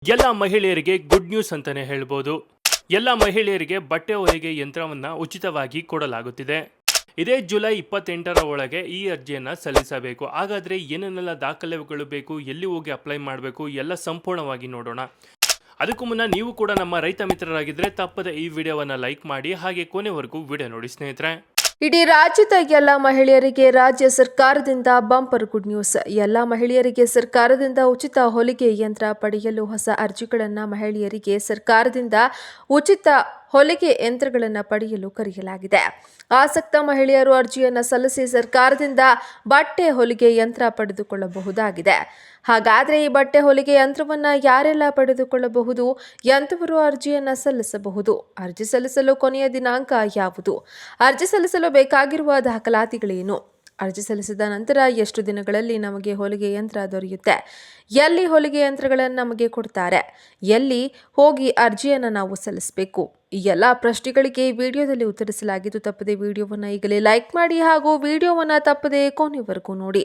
ಎಲ್ಲ ಮಹಿಳೆಯರಿಗೆ good news ಅಂತಾನೆ ಹೇಳ್ಬೋದು. ಎಲ್ಲ ಮಹಿಳೆಯರಿಗೆ ಬಟ್ಟೆ ಹೊಲಿಗೆ ಯಂತ್ರವನ್ನ ಉಚಿತವಾಗಿ ಕೊಡಲಾಗುತ್ತಿದೆ. ಇದೇ ಜುಲೈ 28ರ ಒಳಗೆ ಈ ಅರ್ಜಿಯನ್ನ ಸಲ್ಲಿಸಬೇಕು. ಹಾಗಾದ್ರೆ ಏನೇನೆಲ್ಲ ದಾಖಲೆಗಳು ಬೇಕು, ಎಲ್ಲಿ ಹೋಗಿ ಅಪ್ಲೈ ಮಾಡಬೇಕು ಎಲ್ಲ ಸಂಪೂರ್ಣವಾಗಿ ನೋಡೋಣ. ಅದಕ್ಕೂ ಮುನ್ನ ನೀವು ಕೂಡ ನಮ್ಮ ರೈತ ಮಿತ್ರರಾಗಿದ್ದರೆ ತಪ್ಪದೆ ಈ ವಿಡಿಯೋವನ್ನು ಲೈಕ್ ಮಾಡಿ, ಹಾಗೆ ಕೊನೆವರೆಗೂ ವಿಡಿಯೋ ನೋಡಿ ಸ್ನೇಹಿತರೆ. ಇಡೀ ರಾಜ್ಯದ ಎಲ್ಲ ಮಹಿಳೆಯರಿಗೆ ರಾಜ್ಯ ಸರ್ಕಾರದಿಂದ ಬಂಪರ್ ಗುಡ್ ನ್ಯೂಸ್. ಎಲ್ಲ ಮಹಿಳೆಯರಿಗೆ ಸರ್ಕಾರದಿಂದ ಉಚಿತ ಹೊಲಿಗೆ ಯಂತ್ರ ಪಡೆಯಲು ಹೊಸ ಅರ್ಜಿಗಳನ್ನು ಮಹಿಳೆಯರಿಗೆ ಸರ್ಕಾರದಿಂದ ಉಚಿತ ಹೊಲಿಗೆ ಯಂತ್ರಗಳನ್ನು ಪಡೆಯಲು ಕರೆಯಲಾಗಿದೆ. ಆಸಕ್ತ ಮಹಿಳೆಯರು ಅರ್ಜಿಯನ್ನು ಸಲ್ಲಿಸಿ ಸರ್ಕಾರದಿಂದ ಬಟ್ಟೆ ಹೊಲಿಗೆ ಯಂತ್ರ ಪಡೆದುಕೊಳ್ಳಬಹುದಾಗಿದೆ. ಹಾಗಾದರೆ ಈ ಬಟ್ಟೆ ಹೊಲಿಗೆ ಯಂತ್ರವನ್ನು ಯಾರೆಲ್ಲ ಪಡೆದುಕೊಳ್ಳಬಹುದು? ಎಂಥವರು ಅರ್ಜಿಯನ್ನು ಸಲ್ಲಿಸಬಹುದು? ಅರ್ಜಿ ಸಲ್ಲಿಸಲು ಕೊನೆಯ ದಿನಾಂಕ ಯಾವುದು? ಅರ್ಜಿ ಸಲ್ಲಿಸಲು ಬೇಕಾಗಿರುವ ದಾಖಲಾತಿಗಳೇನು? ಅರ್ಜಿ ಸಲ್ಲಿಸಿದ ನಂತರ ಎಷ್ಟು ದಿನಗಳಲ್ಲಿ ನಮಗೆ ಹೊಲಿಗೆ ಯಂತ್ರ ದೊರೆಯುತ್ತೆ? ಎಲ್ಲಿ ಹೊಲಿಗೆ ಯಂತ್ರಗಳನ್ನು ನಮಗೆ ಕೊಡ್ತಾರೆ? ಎಲ್ಲಿ ಹೋಗಿ ಅರ್ಜಿಯನ್ನು ನಾವು ಸಲ್ಲಿಸಬೇಕು? ಈ ಎಲ್ಲ ಪ್ರಶ್ನೆಗಳಿಗೆ ವಿಡಿಯೋದಲ್ಲಿ ಉತ್ತರಿಸಲಾಗಿದ್ದು. ತಪ್ಪದೆ ವಿಡಿಯೋವನ್ನು ಈಗಲೇ ಲೈಕ್ ಮಾಡಿ ಹಾಗೂ ವಿಡಿಯೋವನ್ನು ತಪ್ಪದೆ ಕೊನೆವರೆಗೂ ನೋಡಿ.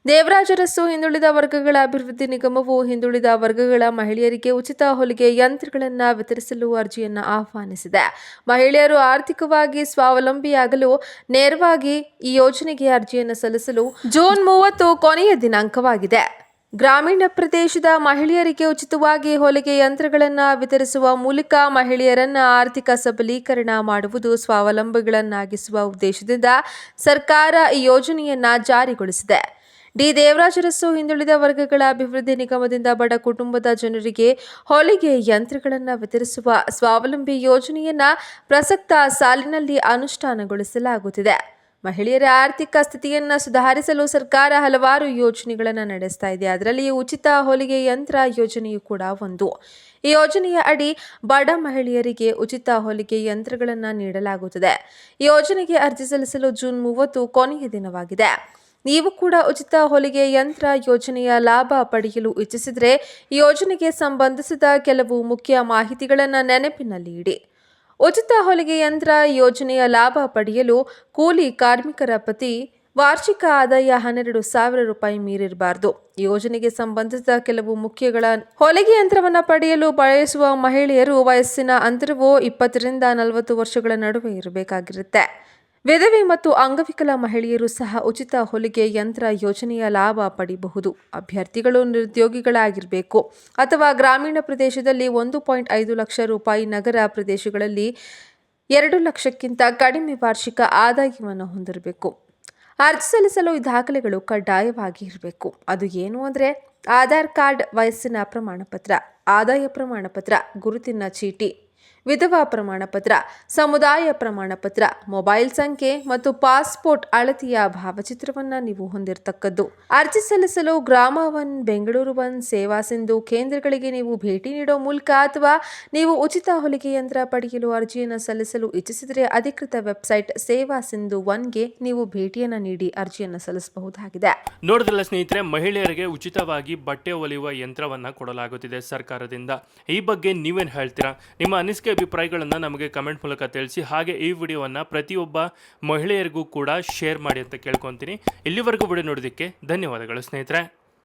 ದೇವರಾಜ ಅರಸು ಹಿಂದುಳಿದ ವರ್ಗಗಳ ಅಭಿವೃದ್ಧಿ ನಿಗಮವು ಹಿಂದುಳಿದ ವರ್ಗಗಳ ಮಹಿಳೆಯರಿಗೆ ಉಚಿತ ಹೊಲಿಗೆ ಯಂತ್ರಗಳನ್ನು ವಿತರಿಸಲು ಅರ್ಜಿಯನ್ನು ಆಹ್ವಾನಿಸಿದೆ. ಮಹಿಳೆಯರು ಆರ್ಥಿಕವಾಗಿ ಸ್ವಾವಲಂಬಿಯಾಗಲು ನೇರವಾಗಿ ಈ ಯೋಜನೆಗೆ ಅರ್ಜಿಯನ್ನು ಸಲ್ಲಿಸಲು ಜೂನ್ 30 ಕೊನೆಯ ದಿನಾಂಕವಾಗಿದೆ. ಗ್ರಾಮೀಣ ಪ್ರದೇಶದ ಮಹಿಳೆಯರಿಗೆ ಉಚಿತವಾಗಿ ಹೊಲಿಗೆ ಯಂತ್ರಗಳನ್ನು ವಿತರಿಸುವ ಮೂಲಕ ಮಹಿಳೆಯರನ್ನು ಆರ್ಥಿಕ ಸಬಲೀಕರಣ ಮಾಡುವುದು, ಸ್ವಾವಲಂಬಿಗಳನ್ನಾಗಿಸುವ ಉದ್ದೇಶದಿಂದ ಸರ್ಕಾರ ಈ ಯೋಜನೆಯನ್ನು ಜಾರಿಗೊಳಿಸಿದೆ. ದೇವರಾಜ ಅರಸು ಹಿಂದುಳಿದ ವರ್ಗಗಳ ಅಭಿವೃದ್ಧಿ ನಿಗಮದಿಂದ ಬಡ ಕುಟುಂಬದ ಜನರಿಗೆ ಹೊಲಿಗೆ ಯಂತ್ರಗಳನ್ನು ವಿತರಿಸುವ ಸ್ವಾವಲಂಬಿ ಯೋಜನೆಯನ್ನು ಪ್ರಸಕ್ತ ಸಾಲಿನಲ್ಲಿ ಅನುಷ್ಠಾನಗೊಳಿಸಲಾಗುತ್ತಿದೆ. ಮಹಿಳೆಯರ ಆರ್ಥಿಕ ಸ್ಥಿತಿಯನ್ನು ಸುಧಾರಿಸಲು ಸರ್ಕಾರ ಹಲವಾರು ಯೋಜನೆಗಳನ್ನು ನಡೆಸ್ತಾ ಇದೆ. ಅದರಲ್ಲಿ ಉಚಿತ ಹೊಲಿಗೆ ಯಂತ್ರ ಯೋಜನೆಯು ಕೂಡ ಒಂದು. ಈ ಯೋಜನೆಯ ಅಡಿ ಬಡ ಮಹಿಳೆಯರಿಗೆ ಉಚಿತ ಹೊಲಿಗೆ ಯಂತ್ರಗಳನ್ನು ನೀಡಲಾಗುತ್ತದೆ. ಈ ಯೋಜನೆಗೆ ಅರ್ಜಿ ಸಲ್ಲಿಸಲು ಜೂನ್ 30 ಕೊನೆಯ ದಿನವಾಗಿದೆ. ನೀವು ಕೂಡ ಉಚಿತ ಹೊಲಿಗೆ ಯಂತ್ರ ಯೋಜನೆಯ ಲಾಭ ಪಡೆಯಲು ಇಚ್ಛಿಸಿದರೆ ಈ ಯೋಜನೆಗೆ ಸಂಬಂಧಿಸಿದ ಕೆಲವು ಮುಖ್ಯ ಮಾಹಿತಿಗಳನ್ನು ನೆನಪಿನಲ್ಲಿ ಇಡಿ. ಉಚಿತ ಹೊಲಿಗೆ ಯಂತ್ರ ಯೋಜನೆಯ ಲಾಭ ಪಡೆಯಲು ಕೂಲಿ ಕಾರ್ಮಿಕರ ಪ್ರತಿ ವಾರ್ಷಿಕ ಆದಾಯ 12,000 ರೂಪಾಯಿ ಮೀರಿರಬಾರದು. ಯೋಜನೆಗೆ ಸಂಬಂಧಿಸಿದ ಕೆಲವು ಮುಖ್ಯಗಳ ಹೊಲಿಗೆ ಯಂತ್ರವನ್ನು ಪಡೆಯಲು ಬಯಸುವ ಮಹಿಳೆಯರು ವಯಸ್ಸಿನ ಅಂತರವು 20ರಿಂದ 40 ವರ್ಷಗಳ ನಡುವೆ ಇರಬೇಕಾಗಿರುತ್ತೆ. ವಿಧವೆ ಮತ್ತು ಅಂಗವಿಕಲ ಮಹಿಳೆಯರು ಸಹ ಉಚಿತ ಹೊಲಿಗೆ ಯಂತ್ರ ಯೋಜನೆಯ ಲಾಭ ಪಡೆಯಬಹುದು. ಅಭ್ಯರ್ಥಿಗಳು ನಿರುದ್ಯೋಗಿಗಳಾಗಿರಬೇಕು ಅಥವಾ ಗ್ರಾಮೀಣ ಪ್ರದೇಶದಲ್ಲಿ 1.5 ಲಕ್ಷ ರೂಪಾಯಿ, ನಗರ ಪ್ರದೇಶಗಳಲ್ಲಿ 2 ಲಕ್ಷಕ್ಕಿಂತ ಕಡಿಮೆ ವಾರ್ಷಿಕ ಆದಾಯವನ್ನು ಹೊಂದಿರಬೇಕು. ಅರ್ಜಿ ಸಲ್ಲಿಸಲು ಈ ದಾಖಲೆಗಳು ಕಡ್ಡಾಯವಾಗಿ ಇರಬೇಕು. ಅದು ಏನು ಅಂದರೆ ಆಧಾರ್ ಕಾರ್ಡ್, ವಯಸ್ಸಿನ ಪ್ರಮಾಣಪತ್ರ, ಆದಾಯ ಪ್ರಮಾಣಪತ್ರ, ಗುರುತಿನ ಚೀಟಿ, ವಿಧವಾ ಪ್ರಮಾಣಪತ್ರ, ಸಮುದಾಯ ಪ್ರಮಾಣಪತ್ರ, ಮೊಬೈಲ್ ಸಂಖ್ಯೆ ಮತ್ತು ಪಾಸ್ಪೋರ್ಟ್ ಅಳತೆಯ ಭಾವಚಿತ್ರವನ್ನು ನೀವು ಹೊಂದಿರತಕ್ಕದ್ದು. ಅರ್ಜಿ ಸಲ್ಲಿಸಲು ಗ್ರಾಮ 1, ಬೆಂಗಳೂರು 1 ಸೇವಾ ಸಿಂಧು ಕೇಂದ್ರಗಳಿಗೆ ನೀವು ಭೇಟಿ ನೀಡುವ ಮೂಲಕ ಅಥವಾ ನೀವು ಉಚಿತ ಹೊಲಿಗೆ ಯಂತ್ರ ಪಡೆಯಲು ಅರ್ಜಿಯನ್ನು ಸಲ್ಲಿಸಲು ಇಚ್ಛಿಸಿದರೆ ಅಧಿಕೃತ ವೆಬ್ಸೈಟ್ ಸೇವಾ ಸಿಂಧು 1ಗೆ ನೀವು ಭೇಟಿಯನ್ನು ನೀಡಿ ಅರ್ಜಿಯನ್ನು ಸಲ್ಲಿಸಬಹುದಾಗಿದೆ. ನೋಡಿದ್ರಲ್ಲ ಸ್ನೇಹಿತರೆ, ಮಹಿಳೆಯರಿಗೆ ಉಚಿತವಾಗಿ ಬಟ್ಟೆ ಹೊಲಿಯುವ ಯಂತ್ರವನ್ನು ಕೊಡಲಾಗುತ್ತಿದೆ ಸರ್ಕಾರದಿಂದ. ಈ ಬಗ್ಗೆ ನೀವೇನು ಹೇಳ್ತೀರಾ? ನಿಮ್ಮ ಅನಿಸಿಕೆ ಅಭಿಪ್ರಾಯಗಳನ್ನು ನಮಗೆ ಕಮೆಂಟ್ ಮೂಲಕ ತಿಳಿಸಿ. ಹಾಗೆ ಈ ವಿಡಿಯೋವನ್ನು ಪ್ರತಿಯೊಬ್ಬ ಮಹಿಳೆಯರಿಗೂ ಕೂಡ ಶೇರ್ ಮಾಡಿ ಅಂತ ಕೇಳ್ಕೊತೀನಿ. ಇಲ್ಲಿವರೆಗೂ ವಿಡಿಯೋ ನೋಡೋದಕ್ಕೆ ಧನ್ಯವಾದಗಳು ಸ್ನೇಹಿತರೆ.